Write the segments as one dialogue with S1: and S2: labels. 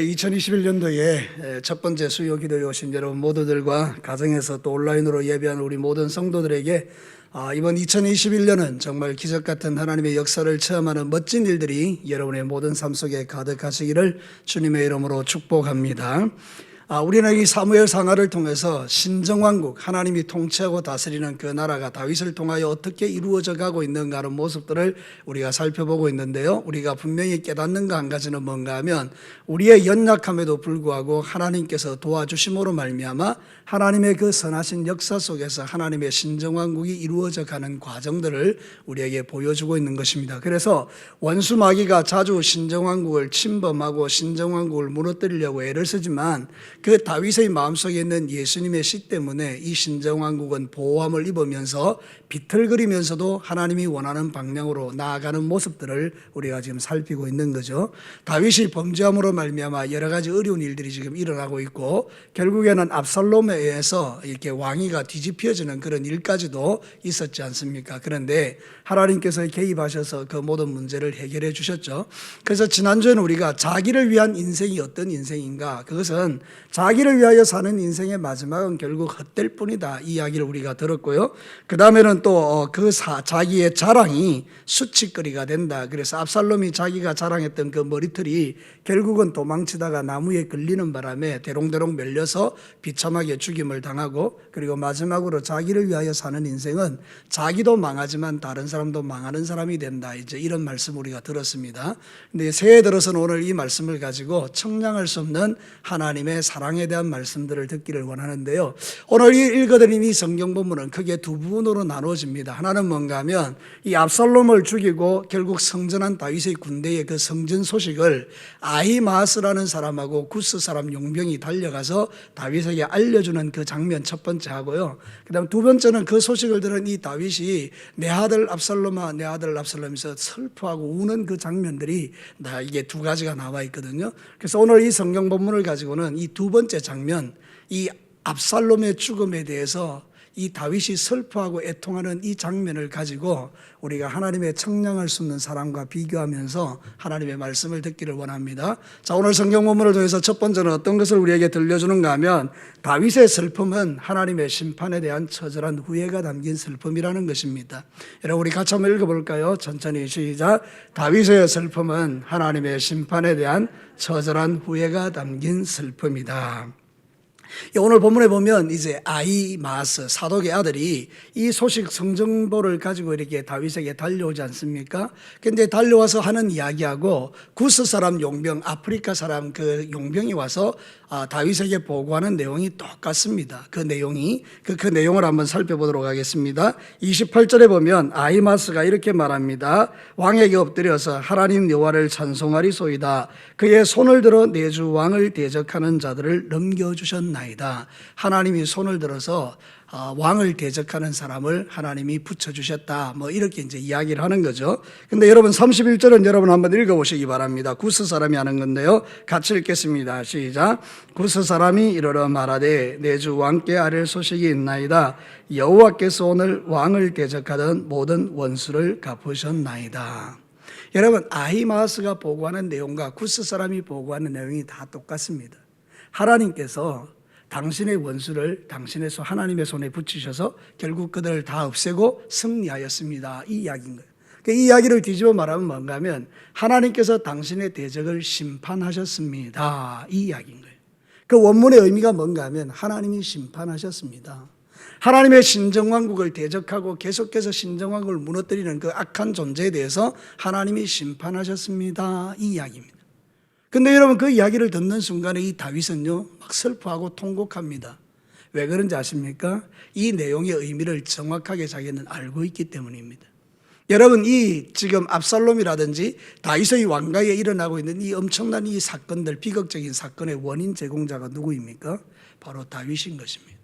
S1: 2021년도에 첫 번째 수요 기도에 오신 여러분 모두들과 가정에서 또 온라인으로 예배하는 우리 모든 성도들에게 이번 2021년은 정말 기적 같은 하나님의 역사를 체험하는 멋진 일들이 여러분의 모든 삶 속에 가득하시기를 주님의 이름으로 축복합니다. 우리는 이 사무엘 상하를 통해서 신정왕국, 하나님이 통치하고 다스리는 그 나라가 다윗을 통하여 어떻게 이루어져 가고 있는가 하는 모습들을 우리가 살펴보고 있는데요. 우리가 분명히 깨닫는 거 한 가지는 뭔가 하면 우리의 연약함에도 불구하고 하나님께서 도와주심으로 말미암아 하나님의 그 선하신 역사 속에서 하나님의 신정왕국이 이루어져 가는 과정들을 우리에게 보여주고 있는 것입니다. 그래서 원수 마귀가 자주 신정왕국을 침범하고 신정왕국을 무너뜨리려고 애를 쓰지만 그 다윗의 마음속에 있는 예수님의 씨 때문에 이 신정왕국은 보호함을 입으면서 비틀거리면서도 하나님이 원하는 방향으로 나아가는 모습들을 우리가 지금 살피고 있는 거죠. 다윗이 범죄함으로 말미암아 여러 가지 어려운 일들이 지금 일어나고 있고 결국에는 압살롬에 의해서 이렇게 왕위가 뒤집혀지는 그런 일까지도 있었지 않습니까? 그런데 하나님께서 개입하셔서 그 모든 문제를 해결해 주셨죠. 그래서 지난주에는 우리가 자기를 위한 인생이 어떤 인생인가, 그것은 자기를 위하여 사는 인생의 마지막은 결국 헛될 뿐이다, 이 이야기를 우리가 들었고요. 그 다음에는 또 자기의 자랑이 수치거리가 된다. 그래서 압살롬이 자기가 자랑했던 그 머리털이 결국은 도망치다가 나무에 걸리는 바람에 대롱대롱 밀려서 비참하게 죽임을 당하고, 그리고 마지막으로 자기를 위하여 사는 인생은 자기도 망하지만 다른 사람도 망하는 사람이 된다, 이제 이런 말씀 우리가 들었습니다. 근데 새해 들어서는 오늘 이 말씀을 가지고 청량할 수 없는 하나님의 사랑에 대한 말씀들을 듣기를 원하는데요. 오늘 읽어드린 이 성경 본문은 크게 두 부분으로 나누어집니다. 하나는 뭔가 하면 이 압살롬을 죽이고 결국 성전한 다윗의 군대의 그 성전 소식을 아히마아스라는 사람하고 구스 사람 용병이 달려가서 다윗에게 알려주는 그 장면 첫 번째 하고요. 그 다음 두 번째는 그 소식을 들은 이 다윗이 내 아들 압살롬아, 내 아들 압살롬에서 슬퍼하고 우는 그 장면들이 이게 두 가지가 나와 있거든요. 그래서 오늘 이 성경 본문을 가지고는 이 두 번째 장면, 이 압살롬의 죽음에 대해서 이 다윗이 슬퍼하고 애통하는 이 장면을 가지고 우리가 하나님의 청량할 수 없는 사랑과 비교하면서 하나님의 말씀을 듣기를 원합니다. 자, 오늘 성경 본문을 통해서 첫 번째는 어떤 것을 우리에게 들려주는가 하면 다윗의 슬픔은 하나님의 심판에 대한 처절한 후회가 담긴 슬픔이라는 것입니다. 여러분, 우리 같이 한번 읽어볼까요? 천천히 시작. 다윗의 슬픔은 하나님의 심판에 대한 처절한 후회가 담긴 슬픔이다. 오늘 본문에 보면 이제 아히마아스 사독의 아들이 이 소식 성정보를 가지고 이렇게 다윗에게 달려오지 않습니까? 근데 달려와서 하는 이야기하고 구스 사람 용병, 아프리카 사람 그 용병이 와서 다윗에게 보고하는 내용이 똑같습니다. 그 내용이 그 내용을 한번 살펴보도록 하겠습니다. 28절에 보면 아히마아스가 이렇게 말합니다. 왕에게 엎드려서 하나님 여호와를 찬송하리소이다. 그의 손을 들어 내 주 왕을 대적하는 자들을 넘겨주셨나이다. 하나님이 손을 들어서 왕을 대적하는 사람을 하나님이 붙여주셨다, 뭐 이렇게 이제 이야기를 하는 거죠. 근데 여러분 31절은 여러분 한번 읽어보시기 바랍니다. 구스 사람이 하는 건데요. 같이 읽겠습니다. 시작. 구스 사람이 이르러 말하되 내 주 왕께 아랠 소식이 있나이다. 여호와께서 오늘 왕을 대적하던 모든 원수를 갚으셨나이다. 여러분, 아히마아스가 보고하는 내용과 구스 사람이 보고하는 내용이 다 똑같습니다. 하나님께서 당신의 원수를 당신의 하나님의 손에 붙이셔서 결국 그들을 다 없애고 승리하였습니다, 이 이야기인 거예요. 이 이야기를 뒤집어 말하면 뭔가 하면 하나님께서 당신의 대적을 심판하셨습니다, 이 이야기인 거예요. 그 원문의 의미가 뭔가 하면 하나님이 심판하셨습니다. 하나님의 신정왕국을 대적하고 계속해서 신정왕국을 무너뜨리는 그 악한 존재에 대해서 하나님이 심판하셨습니다, 이 이야기입니다. 근데 여러분, 그 이야기를 듣는 순간에 이 다윗은요 막 슬퍼하고 통곡합니다. 왜 그런지 아십니까? 이 내용의 의미를 정확하게 자기는 알고 있기 때문입니다. 여러분, 이 지금 압살롬이라든지 다윗의 왕가에 일어나고 있는 이 엄청난 이 사건들, 비극적인 사건의 원인 제공자가 누구입니까? 바로 다윗인 것입니다.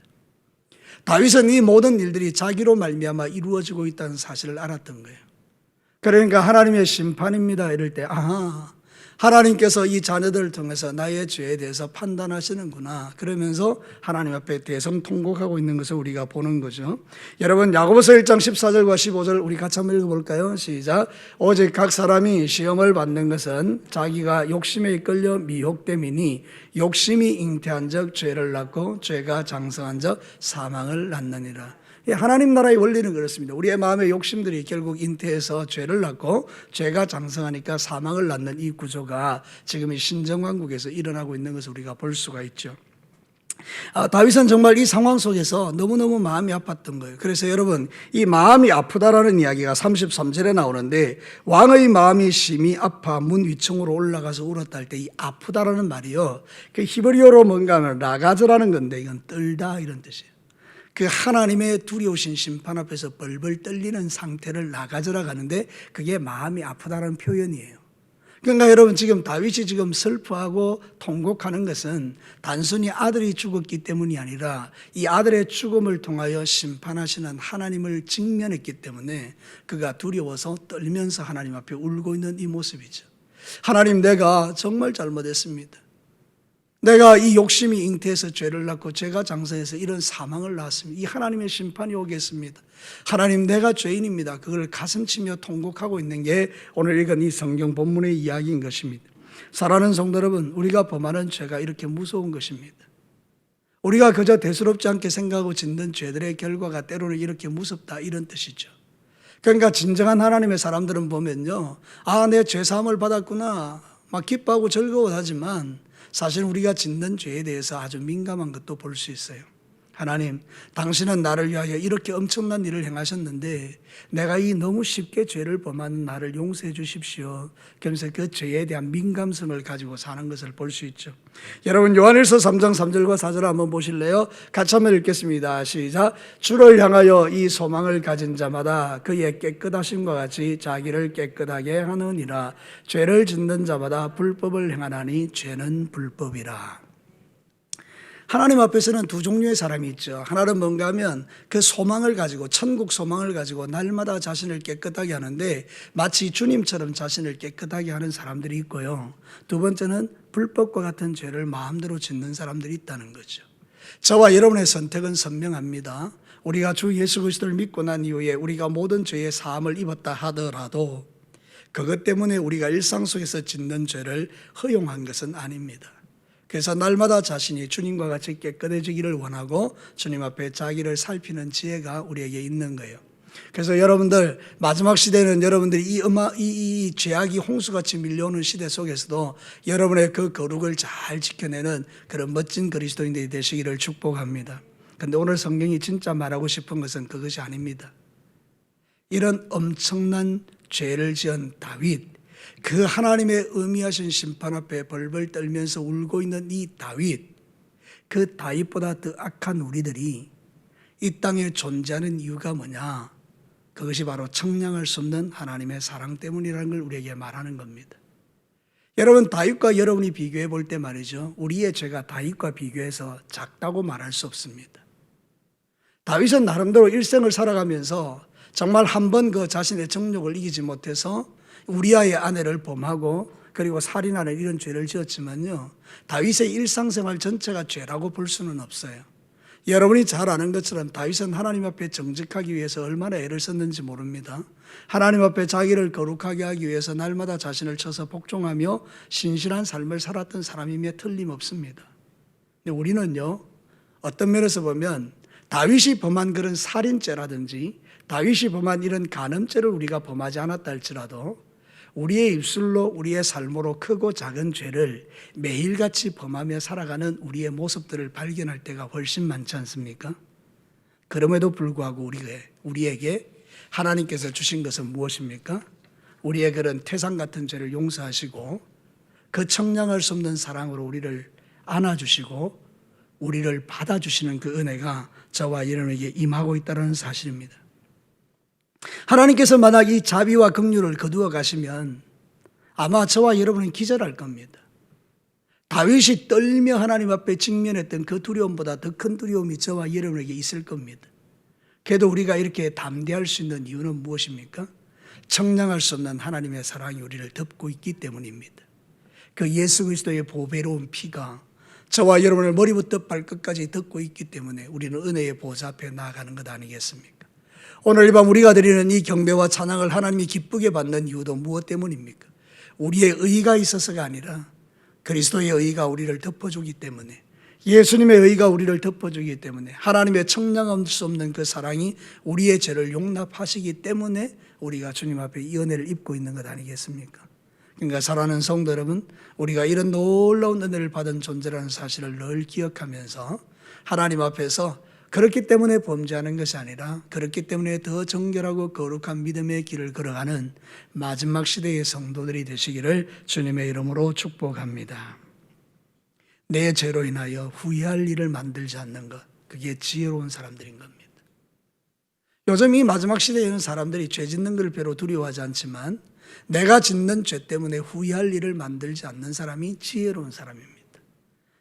S1: 다윗은 이 모든 일들이 자기로 말미암아 이루어지고 있다는 사실을 알았던 거예요. 그러니까 하나님의 심판입니다 이럴 때, 하나님께서 이 자녀들을 통해서 나의 죄에 대해서 판단하시는구나. 그러면서 하나님 앞에 대성통곡하고 있는 것을 우리가 보는 거죠. 여러분, 야고보서 1장 14절과 15절 우리 같이 한번 읽어볼까요? 시작. 오직 각 사람이 시험을 받는 것은 자기가 욕심에 이끌려 미혹됨이니 욕심이 잉태한 적 죄를 낳고 죄가 장성한 적 사망을 낳느니라. 하나님 나라의 원리는 그렇습니다. 우리의 마음의 욕심들이 결국 잉태해서 죄를 낳고 죄가 장성하니까 사망을 낳는 이 구조가 지금 이 신정왕국에서 일어나고 있는 것을 우리가 볼 수가 있죠. 다윗은 정말 이 상황 속에서 너무너무 마음이 아팠던 거예요. 그래서 여러분, 이 마음이 아프다라는 이야기가 33절에 나오는데, 왕의 마음이 심히 아파 문 위층으로 올라가서 울었다 할 때 이 아프다라는 말이요, 그 히브리어로 뭔가 하면 라가즈라는 건데 이건 떨다 이런 뜻이에요. 그 하나님의 두려우신 심판 앞에서 벌벌 떨리는 상태를 라가즈라 하는데 그게 마음이 아프다는 표현이에요. 그러니까 여러분, 지금 다윗이 지금 슬퍼하고 통곡하는 것은 단순히 아들이 죽었기 때문이 아니라 이 아들의 죽음을 통하여 심판하시는 하나님을 직면했기 때문에 그가 두려워서 떨면서 하나님 앞에 울고 있는 이 모습이죠. 하나님, 내가 정말 잘못했습니다. 내가 이 욕심이 잉태해서 죄를 낳고 죄가 장성해서 이런 사망을 낳았습니다. 이 하나님의 심판이 오겠습니다. 하나님, 내가 죄인입니다. 그걸 가슴치며 통곡하고 있는 게 오늘 읽은 이 성경 본문의 이야기인 것입니다. 사랑하는 성도 여러분, 우리가 범하는 죄가 이렇게 무서운 것입니다. 우리가 그저 대수롭지 않게 생각하고 짓는 죄들의 결과가 때로는 이렇게 무섭다, 이런 뜻이죠. 그러니까 진정한 하나님의 사람들은 보면요, 내 죄 사함을 받았구나 막 기뻐하고 즐거워하지만 사실 우리가 짓는 죄에 대해서 아주 민감한 것도 볼 수 있어요. 하나님, 당신은 나를 위하여 이렇게 엄청난 일을 행하셨는데 내가 이 너무 쉽게 죄를 범하는 나를 용서해 주십시오. 그러면서 그 죄에 대한 민감성을 가지고 사는 것을 볼 수 있죠. 여러분, 요한일서 3장 3절과 4절 한번 보실래요? 같이 한번 읽겠습니다. 시작. 주를 향하여 이 소망을 가진 자마다 그의 깨끗하심과 같이 자기를 깨끗하게 하느니라. 죄를 짓는 자마다 불법을 행하나니 죄는 불법이라. 하나님 앞에서는 두 종류의 사람이 있죠. 하나는 뭔가 하면 그 소망을 가지고, 천국 소망을 가지고 날마다 자신을 깨끗하게 하는데 마치 주님처럼 자신을 깨끗하게 하는 사람들이 있고요. 두 번째는 불법과 같은 죄를 마음대로 짓는 사람들이 있다는 거죠. 저와 여러분의 선택은 선명합니다. 우리가 주 예수 그리스도를 믿고 난 이후에 우리가 모든 죄의 사함을 입었다 하더라도 그것 때문에 우리가 일상 속에서 짓는 죄를 허용한 것은 아닙니다. 그래서 날마다 자신이 주님과 같이 깨끗해지기를 원하고 주님 앞에 자기를 살피는 지혜가 우리에게 있는 거예요. 그래서 여러분들, 마지막 시대는 여러분들이 이 죄악이 홍수같이 밀려오는 시대 속에서도 여러분의 그 거룩을 잘 지켜내는 그런 멋진 그리스도인들이 되시기를 축복합니다. 그런데 오늘 성경이 진짜 말하고 싶은 것은 그것이 아닙니다. 이런 엄청난 죄를 지은 다윗, 그 하나님의 의미하신 심판 앞에 벌벌 떨면서 울고 있는 이 다윗, 그 다윗보다 더 악한 우리들이 이 땅에 존재하는 이유가 뭐냐? 그것이 바로 청량할 수 없는 하나님의 사랑 때문이라는 걸 우리에게 말하는 겁니다. 여러분, 다윗과 여러분이 비교해 볼 때 말이죠, 우리의 죄가 다윗과 비교해서 작다고 말할 수 없습니다. 다윗은 나름대로 일생을 살아가면서 정말 한 번 그 자신의 정욕을 이기지 못해서 우리아의 아내를 범하고 그리고 살인하는 이런 죄를 지었지만요, 다윗의 일상생활 전체가 죄라고 볼 수는 없어요. 여러분이 잘 아는 것처럼 다윗은 하나님 앞에 정직하기 위해서 얼마나 애를 썼는지 모릅니다. 하나님 앞에 자기를 거룩하게 하기 위해서 날마다 자신을 쳐서 복종하며 신실한 삶을 살았던 사람임에 틀림없습니다. 근데 우리는요, 어떤 면에서 보면 다윗이 범한 그런 살인죄라든지 다윗이 범한 이런 간음죄를 우리가 범하지 않았다 할지라도 우리의 입술로, 우리의 삶으로 크고 작은 죄를 매일같이 범하며 살아가는 우리의 모습들을 발견할 때가 훨씬 많지 않습니까? 그럼에도 불구하고 우리에게 하나님께서 주신 것은 무엇입니까? 우리의 그런 태산 같은 죄를 용서하시고 그 청량할 수 없는 사랑으로 우리를 안아주시고 우리를 받아주시는 그 은혜가 저와 여러분에게 임하고 있다는 사실입니다. 하나님께서 만약 이 자비와 긍휼을 거두어 가시면 아마 저와 여러분은 기절할 겁니다. 다윗이 떨며 하나님 앞에 직면했던 그 두려움보다 더 큰 두려움이 저와 여러분에게 있을 겁니다. 그래도 우리가 이렇게 담대할 수 있는 이유는 무엇입니까? 청량할 수 없는 하나님의 사랑이 우리를 덮고 있기 때문입니다. 그 예수 그리스도의 보배로운 피가 저와 여러분을 머리부터 발끝까지 덮고 있기 때문에 우리는 은혜의 보좌 앞에 나아가는 것 아니겠습니까? 오늘 이 밤 우리가 드리는 이 경배와 찬양을 하나님이 기쁘게 받는 이유도 무엇 때문입니까? 우리의 의가 있어서가 아니라 그리스도의 의가 우리를 덮어주기 때문에, 예수님의 의가 우리를 덮어주기 때문에, 하나님의 청량할 수 없는 그 사랑이 우리의 죄를 용납하시기 때문에 우리가 주님 앞에 이 은혜를 입고 있는 것 아니겠습니까? 그러니까 사랑하는 성도 여러분, 우리가 이런 놀라운 은혜를 받은 존재라는 사실을 늘 기억하면서 하나님 앞에서 그렇기 때문에 범죄하는 것이 아니라 그렇기 때문에 더 정결하고 거룩한 믿음의 길을 걸어가는 마지막 시대의 성도들이 되시기를 주님의 이름으로 축복합니다. 내 죄로 인하여 후회할 일을 만들지 않는 것, 그게 지혜로운 사람들인 겁니다. 요즘 이 마지막 시대에는 사람들이 죄 짓는 걸 별로 두려워하지 않지만 내가 짓는 죄 때문에 후회할 일을 만들지 않는 사람이 지혜로운 사람입니다.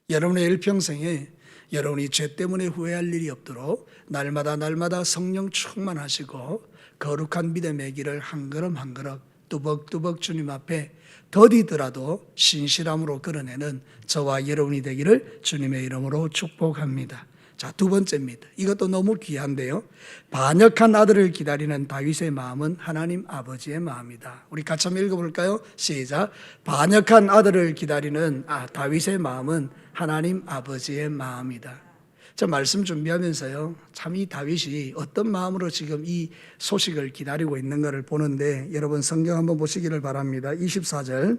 S1: 여러분의 일평생에 여러분이 죄 때문에 후회할 일이 없도록 날마다 성령 충만하시고 거룩한 믿음의 길을 한 걸음 한 걸음 뚜벅뚜벅 주님 앞에 더디더라도 신실함으로 걸어내는 저와 여러분이 되기를 주님의 이름으로 축복합니다. 자, 두 번째입니다. 이것도 너무 귀한데요. 반역한 아들을 기다리는 다윗의 마음은 하나님 아버지의 마음이다. 우리 같이 한번 읽어볼까요? 시작. 반역한 아들을 기다리는 다윗의 마음은 하나님 아버지의 마음이다. 저 말씀 준비하면서요, 참 이 다윗이 어떤 마음으로 지금 이 소식을 기다리고 있는가를 보는데, 여러분 성경 한번 보시기를 바랍니다. 24절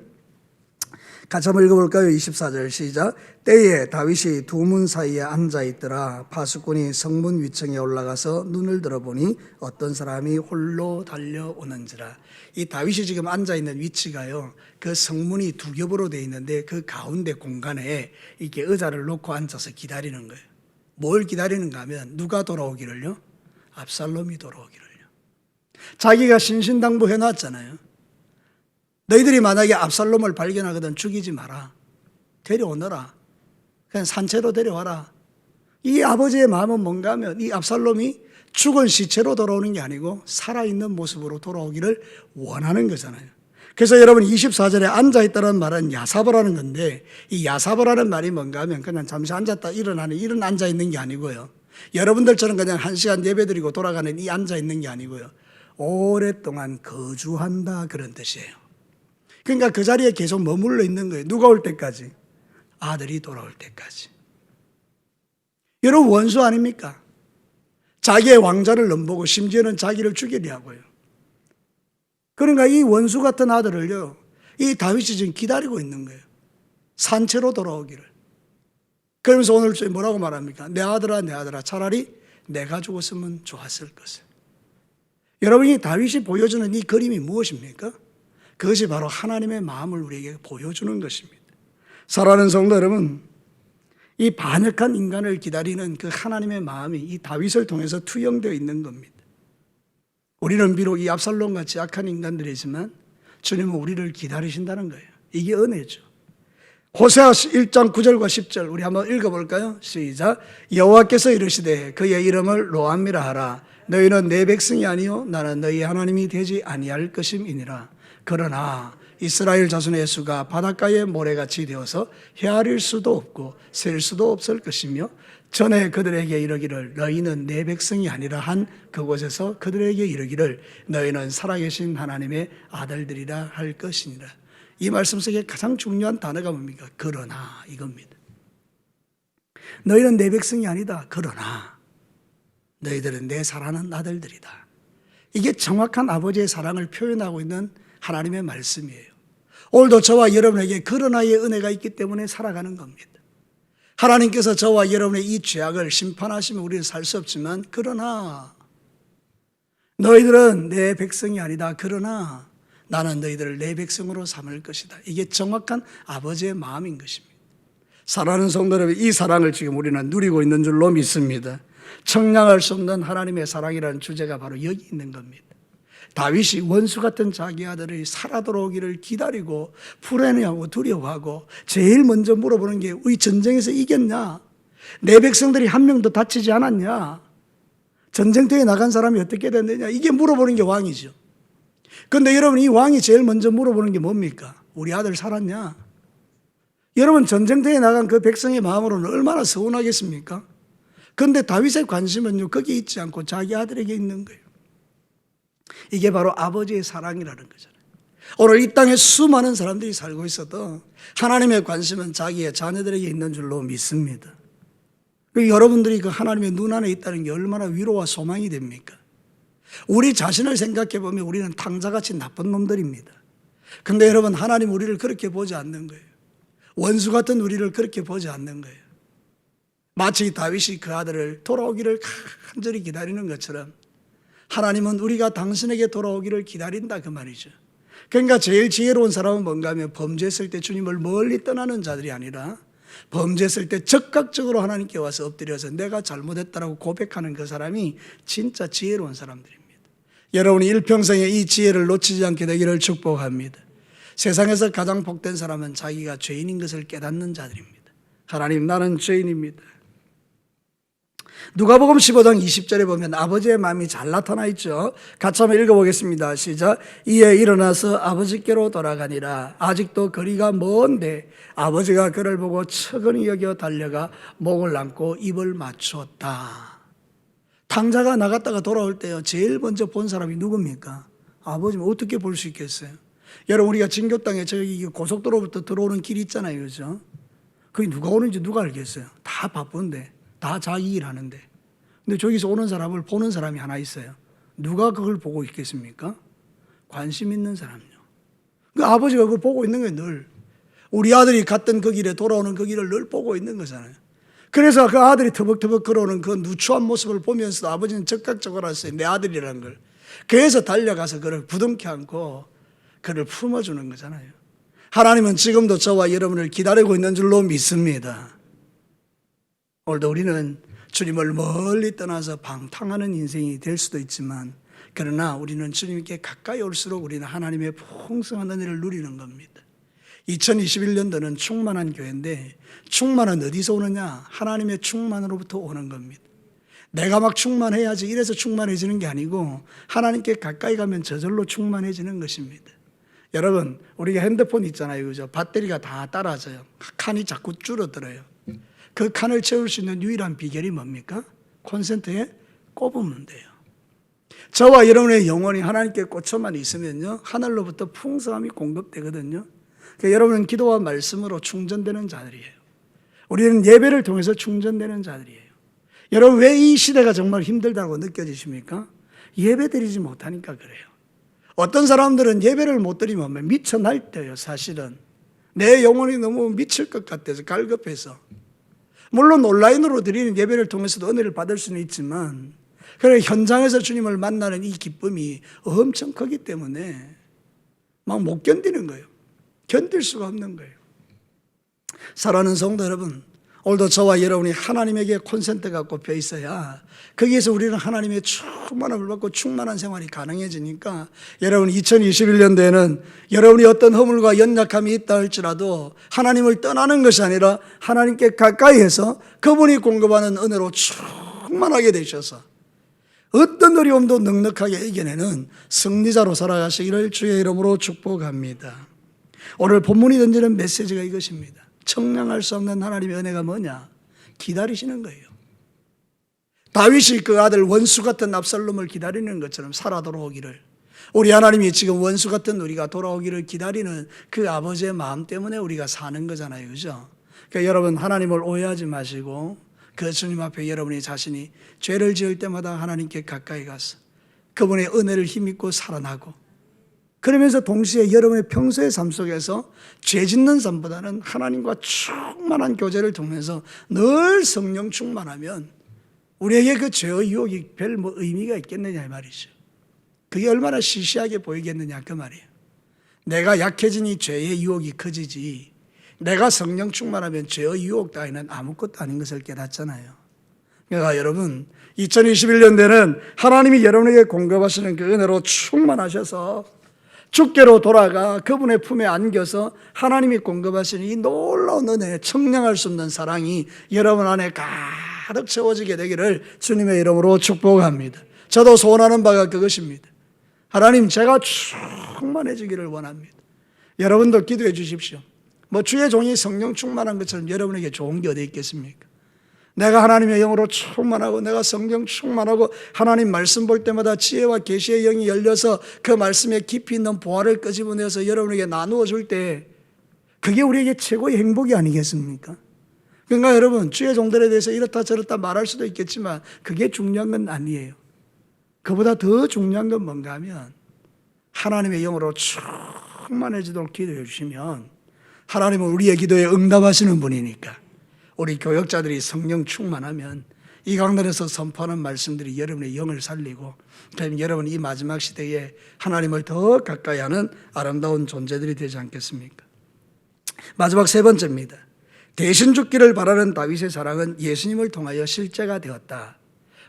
S1: 같이 한번 읽어볼까요? 24절 시작. 때에 다윗이 두 문 사이에 앉아있더라. 파수꾼이 성문 위층에 올라가서 눈을 들어보니 어떤 사람이 홀로 달려오는지라. 이 다윗이 지금 앉아있는 위치가요, 그 성문이 두 겹으로 되어 있는데 그 가운데 공간에 이렇게 의자를 놓고 앉아서 기다리는 거예요. 뭘 기다리는가 하면 누가 돌아오기를요? 압살롬이 돌아오기를요. 자기가 신신당부 해놨잖아요. 너희들이 만약에 압살롬을 발견하거든 죽이지 마라. 데려오너라. 그냥 산채로 데려와라. 이 아버지의 마음은 뭔가 하면 이 압살롬이 죽은 시체로 돌아오는 게 아니고 살아있는 모습으로 돌아오기를 원하는 거잖아요. 그래서 여러분 24절에 앉아있다는 말은 야사보라는 건데, 이 야사보라는 말이 뭔가 하면 그냥 잠시 앉았다 일어나는 이런 앉아있는 게 아니고요. 여러분들처럼 그냥 1시간 예배드리고 돌아가는 이 앉아있는 게 아니고요. 오랫동안 거주한다, 그런 뜻이에요. 그러니까 그 자리에 계속 머물러 있는 거예요. 누가 올 때까지? 아들이 돌아올 때까지. 여러분 원수 아닙니까? 자기의 왕자를 넘보고 심지어는 자기를 죽이려 하고요. 그러니까 이 원수 같은 아들을요, 이 다윗이 지금 기다리고 있는 거예요. 산채로 돌아오기를. 그러면서 오늘 뭐라고 말합니까? 내 아들아 차라리 내가 죽었으면 좋았을 것을. 여러분이 다윗이 보여주는 이 그림이 무엇입니까? 그것이 바로 하나님의 마음을 우리에게 보여주는 것입니다. 사랑하는 성도 여러분, 이 반역한 인간을 기다리는 그 하나님의 마음이 이 다윗을 통해서 투영되어 있는 겁니다. 우리는 비록 이 압살롬같이 악한 인간들이지만 주님은 우리를 기다리신다는 거예요. 이게 은혜죠. 호세아 1장 9절과 10절 우리 한번 읽어볼까요? 시작. 여호와께서 이르시되 그의 이름을 로암미라 하라. 너희는 내 백성이 아니요 나는 너희 하나님이 되지 아니할 것임이니라. 그러나 이스라엘 자손의 수가 바닷가의 모래같이 되어서 헤아릴 수도 없고 셀 수도 없을 것이며, 전에 그들에게 이르기를 너희는 내 백성이 아니라 한 그곳에서 그들에게 이르기를 너희는 살아계신 하나님의 아들들이라 할 것이니라. 이 말씀 속에 가장 중요한 단어가 뭡니까? 그러나, 이겁니다. 너희는 내 백성이 아니다. 그러나 너희들은 내 사랑하는 아들들이다. 이게 정확한 아버지의 사랑을 표현하고 있는 하나님의 말씀이에요. 오늘도 저와 여러분에게 그러나의 은혜가 있기 때문에 살아가는 겁니다. 하나님께서 저와 여러분의 이 죄악을 심판하시면 우리는 살 수 없지만, 그러나 너희들은 내 백성이 아니다. 그러나 나는 너희들을 내 백성으로 삼을 것이다. 이게 정확한 아버지의 마음인 것입니다. 사랑하는 성도 여러분, 이 사랑을 지금 우리는 누리고 있는 줄로 믿습니다. 청량할 수 없는 하나님의 사랑이라는 주제가 바로 여기 있는 겁니다. 다윗이 원수 같은 자기 아들이 살아 돌아오기를 기다리고 불안해하고 두려워하고 제일 먼저 물어보는 게 우리 전쟁에서 이겼냐? 내 백성들이 한 명도 다치지 않았냐? 전쟁터에 나간 사람이 어떻게 됐느냐? 이게 물어보는 게 왕이죠. 그런데 여러분, 이 왕이 제일 먼저 물어보는 게 뭡니까? 우리 아들 살았냐? 여러분, 전쟁터에 나간 그 백성의 마음으로는 얼마나 서운하겠습니까? 그런데 다윗의 관심은요, 거기 있지 않고 자기 아들에게 있는 거예요. 이게 바로 아버지의 사랑이라는 거잖아요. 오늘 이 땅에 수많은 사람들이 살고 있어도 하나님의 관심은 자기의 자녀들에게 있는 줄로 믿습니다. 여러분들이 그 하나님의 눈 안에 있다는 게 얼마나 위로와 소망이 됩니까? 우리 자신을 생각해 보면 우리는 탕자같이 나쁜 놈들입니다. 근데 여러분, 하나님 우리를 그렇게 보지 않는 거예요. 원수 같은 우리를 그렇게 보지 않는 거예요. 마치 다윗이 그 아들을 돌아오기를 간절히 기다리는 것처럼 하나님은 우리가 당신에게 돌아오기를 기다린다, 그 말이죠. 그러니까 제일 지혜로운 사람은 뭔가 하면 범죄했을 때 주님을 멀리 떠나는 자들이 아니라 범죄했을 때 적극적으로 하나님께 와서 엎드려서 내가 잘못했다라고 고백하는 그 사람이 진짜 지혜로운 사람들입니다. 여러분이 일평생에 이 지혜를 놓치지 않게 되기를 축복합니다. 세상에서 가장 복된 사람은 자기가 죄인인 것을 깨닫는 자들입니다. 하나님, 나는 죄인입니다. 누가복음 15장 20절에 보면 아버지의 마음이 잘 나타나 있죠. 같이 한번 읽어보겠습니다. 시작. 이에 일어나서 아버지께로 돌아가니라. 아직도 거리가 먼데 아버지가 그를 보고 측은히 여겨 달려가 목을 안고 입을 맞추었다. 탕자가 나갔다가 돌아올 때요, 제일 먼저 본 사람이 누굽니까? 아버지면 어떻게 볼 수 있겠어요? 여러분, 우리가 진교 땅에 저기 고속도로부터 들어오는 길이 있잖아요, 그죠? 그게 누가 오는지 누가 알겠어요? 다 바쁜데, 다 자기 일 하는데. 근데 저기서 오는 사람을 보는 사람이 하나 있어요. 누가 그걸 보고 있겠습니까? 관심 있는 사람요. 그 아버지가 그걸 보고 있는 거예요, 늘. 우리 아들이 갔던 그 길에 돌아오는 그 길을 늘 보고 있는 거잖아요. 그래서 그 아들이 터벅터벅 걸어오는 그 누추한 모습을 보면서도 아버지는 적극적으로 했어요. 내 아들이라는 걸. 그래서 달려가서 그를 부둥켜 안고 그를 품어주는 거잖아요. 하나님은 지금도 저와 여러분을 기다리고 있는 줄로 믿습니다. 오늘도 우리는 주님을 멀리 떠나서 방탕하는 인생이 될 수도 있지만, 그러나 우리는 주님께 가까이 올수록 우리는 하나님의 풍성한 은혜를 누리는 겁니다. 2021년도는 충만한 교회인데, 충만은 어디서 오느냐? 하나님의 충만으로부터 오는 겁니다. 내가 막 충만해야지 이래서 충만해지는 게 아니고 하나님께 가까이 가면 저절로 충만해지는 것입니다. 여러분, 우리가 핸드폰 있잖아요, 그죠? 배터리가 다 따라져요. 칸이 자꾸 줄어들어요. 그 칸을 채울 수 있는 유일한 비결이 뭡니까? 콘센트에 꼽으면 돼요. 저와 여러분의 영혼이 하나님께 꽂혀만 있으면요, 하늘로부터 풍성함이 공급되거든요. 그러니까 여러분은 기도와 말씀으로 충전되는 자들이에요. 우리는 예배를 통해서 충전되는 자들이에요. 여러분, 왜 이 시대가 정말 힘들다고 느껴지십니까? 예배 드리지 못하니까 그래요. 어떤 사람들은 예배를 못 드리면 미쳐 날뛰어요. 사실은 내 영혼이 너무 미칠 것 같아서, 갈급해서. 물론 온라인으로 드리는 예배를 통해서도 은혜를 받을 수는 있지만, 그래 현장에서 주님을 만나는 이 기쁨이 엄청 크기 때문에 막 못 견디는 거예요. 견딜 수가 없는 거예요. 사랑하는 성도 여러분, 오늘도 저와 여러분이 하나님에게 콘센트가 꼽혀 있어야 거기에서 우리는 하나님의 충만함을 받고 충만한 생활이 가능해지니까, 여러분 2021년도에는 여러분이 어떤 허물과 연약함이 있다 할지라도 하나님을 떠나는 것이 아니라 하나님께 가까이 해서 그분이 공급하는 은혜로 충만하게 되셔서 어떤 어려움도 넉넉하게 이겨내는 승리자로 살아가시기를 주의 이름으로 축복합니다. 오늘 본문이 던지는 메시지가 이것입니다. 청량할 수 없는 하나님의 은혜가 뭐냐? 기다리시는 거예요. 다윗이 그 아들 원수 같은 압살롬을 기다리는 것처럼 살아 돌아오기를, 우리 하나님이 지금 원수 같은 우리가 돌아오기를 기다리는 그 아버지의 마음 때문에 우리가 사는 거잖아요, 그죠? 그러니까 여러분, 하나님을 오해하지 마시고 그 주님 앞에 여러분이 자신이 죄를 지을 때마다 하나님께 가까이 가서 그분의 은혜를 힘입고 살아나고, 그러면서 동시에 여러분의 평소의 삶 속에서 죄 짓는 삶보다는 하나님과 충만한 교제를 통해서 늘 성령 충만하면 우리에게 그 죄의 유혹이 별 의미가 있겠느냐 이 말이죠. 그게 얼마나 시시하게 보이겠느냐 그 말이에요. 내가 약해지니 죄의 유혹이 커지지, 내가 성령 충만하면 죄의 유혹 따위는 아무것도 아닌 것을 깨닫잖아요. 그러니까 여러분, 2021년대는 하나님이 여러분에게 공급하시는 그 은혜로 충만하셔서 주께로 돌아가 그분의 품에 안겨서 하나님이 공급하시는 이 놀라운 은혜, 청량할 수 없는 사랑이 여러분 안에 가득 채워지게 되기를 주님의 이름으로 축복합니다. 저도 소원하는 바가 그것입니다. 하나님, 제가 충만해지기를 원합니다. 여러분도 기도해 주십시오. 뭐 주의 종이 성령 충만한 것처럼 여러분에게 좋은 게 어디 있겠습니까? 내가 하나님의 영으로 충만하고 내가 성령 충만하고 하나님 말씀 볼 때마다 지혜와 계시의 영이 열려서 그 말씀에 깊이 있는 보화를 끄집어내서 여러분에게 나누어 줄 때 그게 우리에게 최고의 행복이 아니겠습니까? 그러니까 여러분, 주의 종들에 대해서 이렇다 저렇다 말할 수도 있겠지만 그게 중요한 건 아니에요. 그보다 더 중요한 건 뭔가 하면 하나님의 영으로 충만해지도록 기도해 주시면 하나님은 우리의 기도에 응답하시는 분이니까 우리 교역자들이 성령 충만하면 이 강단에서 선포하는 말씀들이 여러분의 영을 살리고 그럼 여러분 이 마지막 시대에 하나님을 더 가까이 하는 아름다운 존재들이 되지 않겠습니까? 마지막 세 번째입니다. 대신 죽기를 바라는 다윗의 사랑은 예수님을 통하여 실제가 되었다.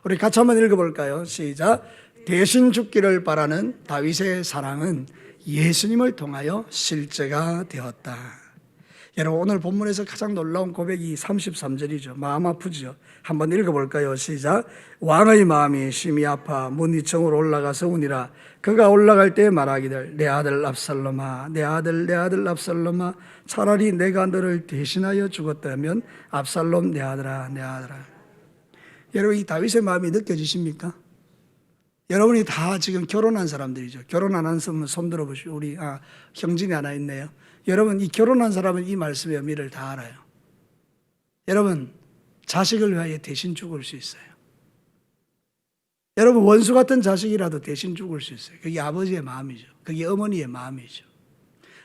S1: 우리 같이 한번 읽어볼까요? 시작. 대신 죽기를 바라는 다윗의 사랑은 예수님을 통하여 실제가 되었다. 여러분 오늘 본문에서 가장 놀라운 고백이 33절이죠. 마음 아프죠. 한번 읽어볼까요? 시작. 왕의 마음이 심히 아파 문 위층으로 올라가서 우니라. 그가 올라갈 때 말하기를 내 아들 압살롬아 내 아들 압살롬아 차라리 내가 너를 대신하여 죽었다면 압살롬 내 아들아 내 아들아. 여러분 이 다윗의 마음이 느껴지십니까? 여러분이 다 지금 결혼한 사람들이죠. 결혼 안 한 사람은 손 들어보시오. 우리 형진이 하나 있네요. 여러분 이 결혼한 사람은 이 말씀의 의미를 다 알아요. 여러분 자식을 위하여 대신 죽을 수 있어요. 여러분 원수 같은 자식이라도 대신 죽을 수 있어요. 그게 아버지의 마음이죠. 그게 어머니의 마음이죠.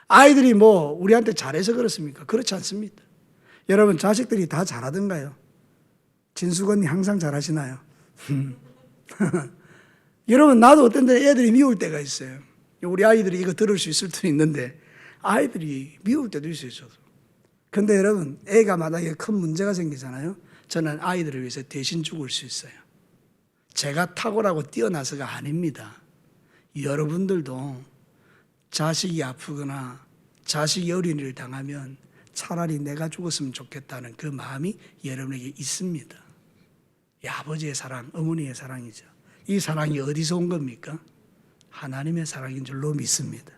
S1: 아이들이 뭐 우리한테 잘해서 그렇습니까? 그렇지 않습니다. 여러분 자식들이 다 잘하던가요? 진수건이 항상 잘하시나요? 여러분 나도 어떤 때 애들이 미울 때가 있어요. 우리 아이들이 이거 들을 수 있을 수도 있는데 아이들이 미울 때도 있어요. 근데 여러분 애가 만약에 큰 문제가 생기잖아요. 저는 아이들을 위해서 대신 죽을 수 있어요. 제가 탁월하고 뛰어나서가 아닙니다. 여러분들도 자식이 아프거나 자식이 어린이를 당하면 차라리 내가 죽었으면 좋겠다는 그 마음이 여러분에게 있습니다. 이 아버지의 사랑, 어머니의 사랑이죠. 이 사랑이 어디서 온 겁니까? 하나님의 사랑인 줄로 믿습니다.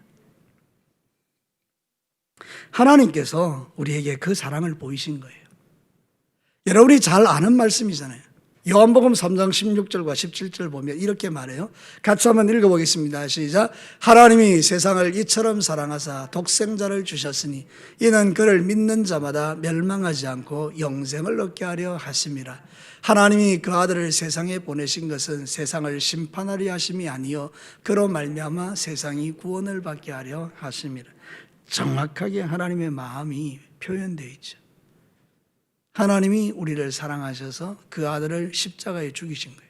S1: 하나님께서 우리에게 그 사랑을 보이신 거예요. 여러분이 잘 아는 말씀이잖아요. 요한복음 3장 16절과 17절 보면 이렇게 말해요. 같이 한번 읽어보겠습니다. 시작. 하나님이 세상을 이처럼 사랑하사 독생자를 주셨으니 이는 그를 믿는 자마다 멸망하지 않고 영생을 얻게 하려 하심이라. 하나님이 그 아들을 세상에 보내신 것은 세상을 심판하려 하심이 아니요 그로 말미암아 세상이 구원을 받게 하려 하심이라. 정확하게 하나님의 마음이 표현되어 있죠. 하나님이 우리를 사랑하셔서 그 아들을 십자가에 죽이신 거예요.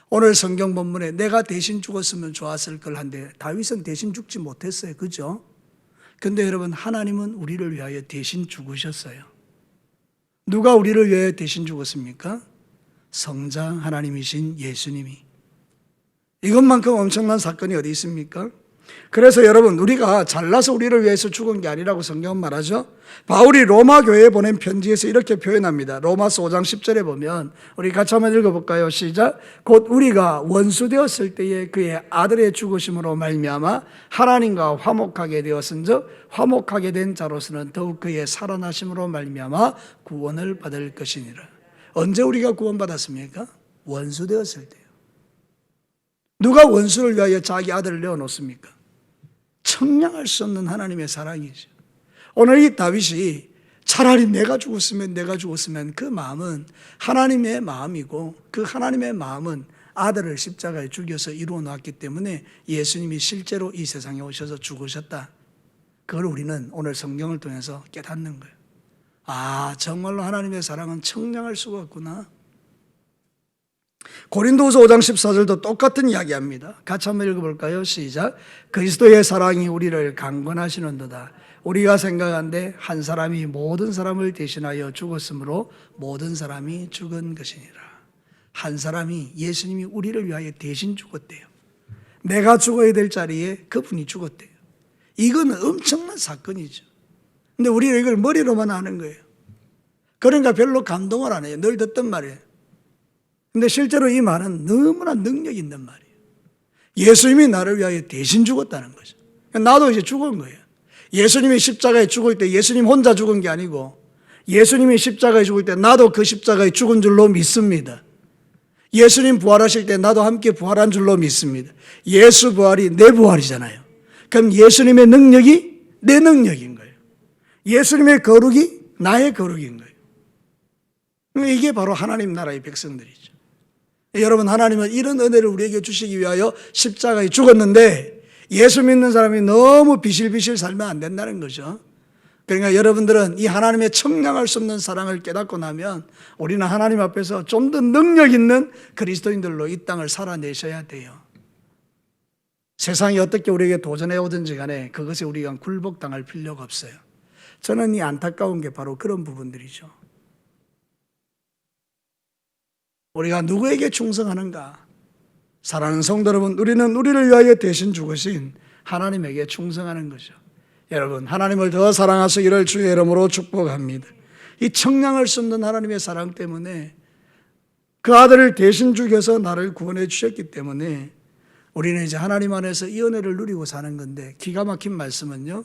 S1: 오늘 성경 본문에 내가 대신 죽었으면 좋았을 걸 한데 다윗은 대신 죽지 못했어요. 그죠? 근데 여러분 하나님은 우리를 위하여 대신 죽으셨어요. 누가 우리를 위하여 대신 죽었습니까? 성자 하나님이신 예수님이. 이것만큼 엄청난 사건이 어디 있습니까? 그래서 여러분 우리가 잘나서 우리를 위해서 죽은 게 아니라고 성경은 말하죠. 바울이 로마 교회에 보낸 편지에서 이렇게 표현합니다. 로마서 5장 10절에 보면 우리 같이 한번 읽어볼까요? 시작. 곧 우리가 원수 되었을 때에 그의 아들의 죽으심으로 말미암아 하나님과 화목하게 되었은즉 화목하게 된 자로서는 더욱 그의 살아나심으로 말미암아 구원을 받을 것이니라. 언제 우리가 구원받았습니까? 원수 되었을 때요. 누가 원수를 위하여 자기 아들을 내어놓습니까? 청량할 수 없는 하나님의 사랑이죠. 오늘 이 다윗이 차라리 내가 죽었으면 그 마음은 하나님의 마음이고 그 하나님의 마음은 아들을 십자가에 죽여서 이루어 놓았기 때문에 예수님이 실제로 이 세상에 오셔서 죽으셨다. 그걸 우리는 오늘 성경을 통해서 깨닫는 거예요. 아, 정말로 하나님의 사랑은 청량할 수가 없구나. 고린도후서 5장 14절도 똑같은 이야기합니다. 같이 한번 읽어볼까요? 시작. 그리스도의 사랑이 우리를 강권하시는도다. 우리가 생각한데 한 사람이 모든 사람을 대신하여 죽었으므로 모든 사람이 죽은 것이니라. 한 사람이 예수님이 우리를 위하여 대신 죽었대요. 내가 죽어야 될 자리에 그분이 죽었대요. 이건 엄청난 사건이죠. 근데 우리는 이걸 머리로만 아는 거예요. 그러니까 별로 감동을 안 해요. 늘 듣던 말이에요. 근데 실제로 이 말은 너무나 능력 있는 말이에요. 예수님이 나를 위하여 대신 죽었다는 거죠. 나도 이제 죽은 거예요. 예수님이 십자가에 죽을 때 예수님 혼자 죽은 게 아니고 예수님이 십자가에 죽을 때 나도 그 십자가에 죽은 줄로 믿습니다. 예수님 부활하실 때 나도 함께 부활한 줄로 믿습니다. 예수 부활이 내 부활이잖아요. 그럼 예수님의 능력이 내 능력인 거예요. 예수님의 거룩이 나의 거룩인 거예요. 이게 바로 하나님 나라의 백성들이죠. 여러분, 하나님은 이런 은혜를 우리에게 주시기 위하여 십자가에 죽었는데 예수 믿는 사람이 너무 비실비실 살면 안 된다는 거죠. 그러니까 여러분들은 이 하나님의 청량할 수 없는 사랑을 깨닫고 나면 우리는 하나님 앞에서 좀 더 능력 있는 그리스도인들로 이 땅을 살아내셔야 돼요. 세상이 어떻게 우리에게 도전해 오든지 간에 그것에 우리가 굴복당할 필요가 없어요. 저는 이 안타까운 게 바로 그런 부분들이죠. 우리가 누구에게 충성하는가? 사랑하는 성도 여러분, 우리는 우리를 위하여 대신 죽으신 하나님에게 충성하는 거죠. 여러분, 하나님을 더 사랑하시기를 주의 이름으로 축복합니다. 이 청량할 수 없는 하나님의 사랑 때문에 그 아들을 대신 죽여서 나를 구원해 주셨기 때문에 우리는 이제 하나님 안에서 이 은혜를 누리고 사는 건데, 기가 막힌 말씀은요,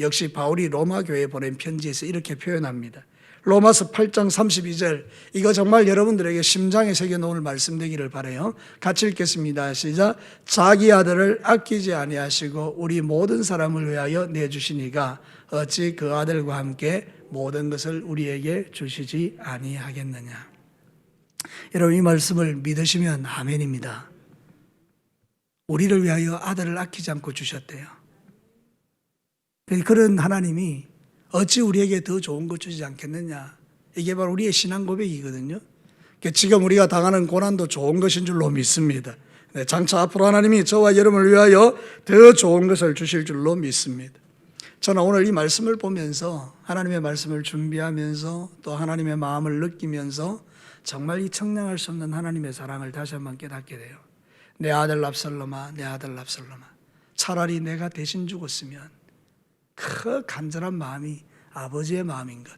S1: 역시 바울이 로마 교회에 보낸 편지에서 이렇게 표현합니다. 로마서 8장 32절, 이거 정말 여러분들에게 심장에 새겨놓을 말씀 되기를 바라요. 같이 읽겠습니다. 시작. 자기 아들을 아끼지 아니하시고 우리 모든 사람을 위하여 내주시니가 어찌 그 아들과 함께 모든 것을 우리에게 주시지 아니하겠느냐. 여러분, 이 말씀을 믿으시면 아멘입니다. 우리를 위하여 아들을 아끼지 않고 주셨대요. 그런 하나님이 어찌 우리에게 더 좋은 것 주지 않겠느냐. 이게 바로 우리의 신앙 고백이거든요. 지금 우리가 당하는 고난도 좋은 것인 줄로 믿습니다. 장차 앞으로 하나님이 저와 여러분을 위하여 더 좋은 것을 주실 줄로 믿습니다. 저는 오늘 이 말씀을 보면서, 하나님의 말씀을 준비하면서 또 하나님의 마음을 느끼면서 정말 이 청량할 수 없는 하나님의 사랑을 다시 한번 깨닫게 돼요. 내 아들 압살롬아, 내 아들 압살롬아, 차라리 내가 대신 죽었으면. 그 간절한 마음이 아버지의 마음인 것.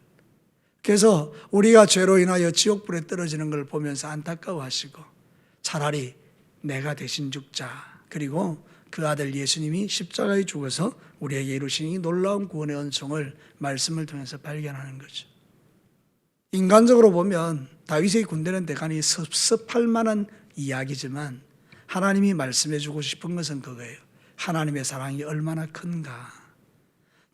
S1: 그래서 우리가 죄로 인하여 지옥불에 떨어지는 걸 보면서 안타까워하시고 차라리 내가 대신 죽자. 그리고 그 아들 예수님이 십자가에 죽어서 우리에게 이루신 이 놀라운 구원의 은총을 말씀을 통해서 발견하는 거죠. 인간적으로 보면 다윗의 군대는 대간이 섭섭할 만한 이야기지만 하나님이 말씀해 주고 싶은 것은 그거예요. 하나님의 사랑이 얼마나 큰가.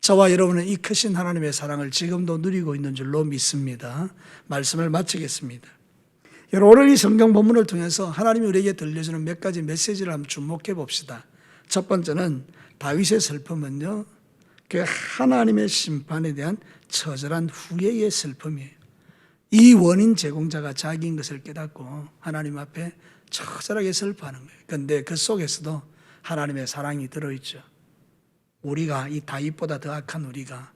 S1: 저와 여러분은 이 크신 하나님의 사랑을 지금도 누리고 있는 줄로 믿습니다. 말씀을 마치겠습니다. 여러분, 오늘 이 성경 본문을 통해서 하나님이 우리에게 들려주는 몇 가지 메시지를 한번 주목해 봅시다. 첫 번째는 다윗의 슬픔은요, 그 하나님의 심판에 대한 처절한 후회의 슬픔이에요. 이 원인 제공자가 자기인 것을 깨닫고 하나님 앞에 처절하게 슬퍼하는 거예요. 그런데 그 속에서도 하나님의 사랑이 들어있죠. 우리가, 이 다윗보다 더 악한 우리가,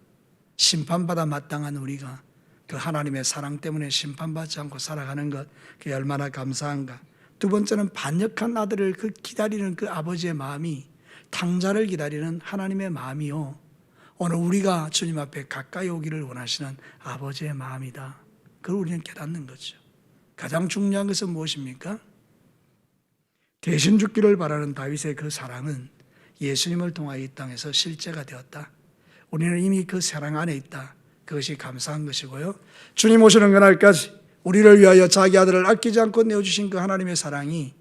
S1: 심판받아 마땅한 우리가 그 하나님의 사랑 때문에 심판받지 않고 살아가는 것, 그게 얼마나 감사한가. 두 번째는 반역한 아들을 기다리는 그 아버지의 마음이 탕자를 기다리는 하나님의 마음이요, 오늘 우리가 주님 앞에 가까이 오기를 원하시는 아버지의 마음이다. 그걸 우리는 깨닫는 거죠. 가장 중요한 것은 무엇입니까? 대신 죽기를 바라는 다윗의 그 사랑은 예수님을 통하여 이 땅에서 실제가 되었다. 우리는 이미 그 사랑 안에 있다. 그것이 감사한 것이고요. 주님 오시는 그날까지 우리를 위하여 자기 아들을 아끼지 않고 내어주신 그 하나님의 사랑이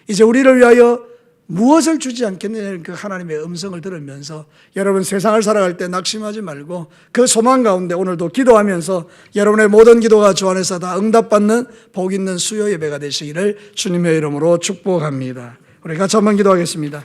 S1: 이제 우리를 위하여 무엇을 주지 않겠느냐는 그 하나님의 음성을 들으면서 여러분, 세상을 살아갈 때 낙심하지 말고 그 소망 가운데 오늘도 기도하면서 여러분의 모든 기도가 주 안에서 다 응답받는 복 있는 수요 예배가 되시기를 주님의 이름으로 축복합니다. 우리 같이 한번 기도하겠습니다.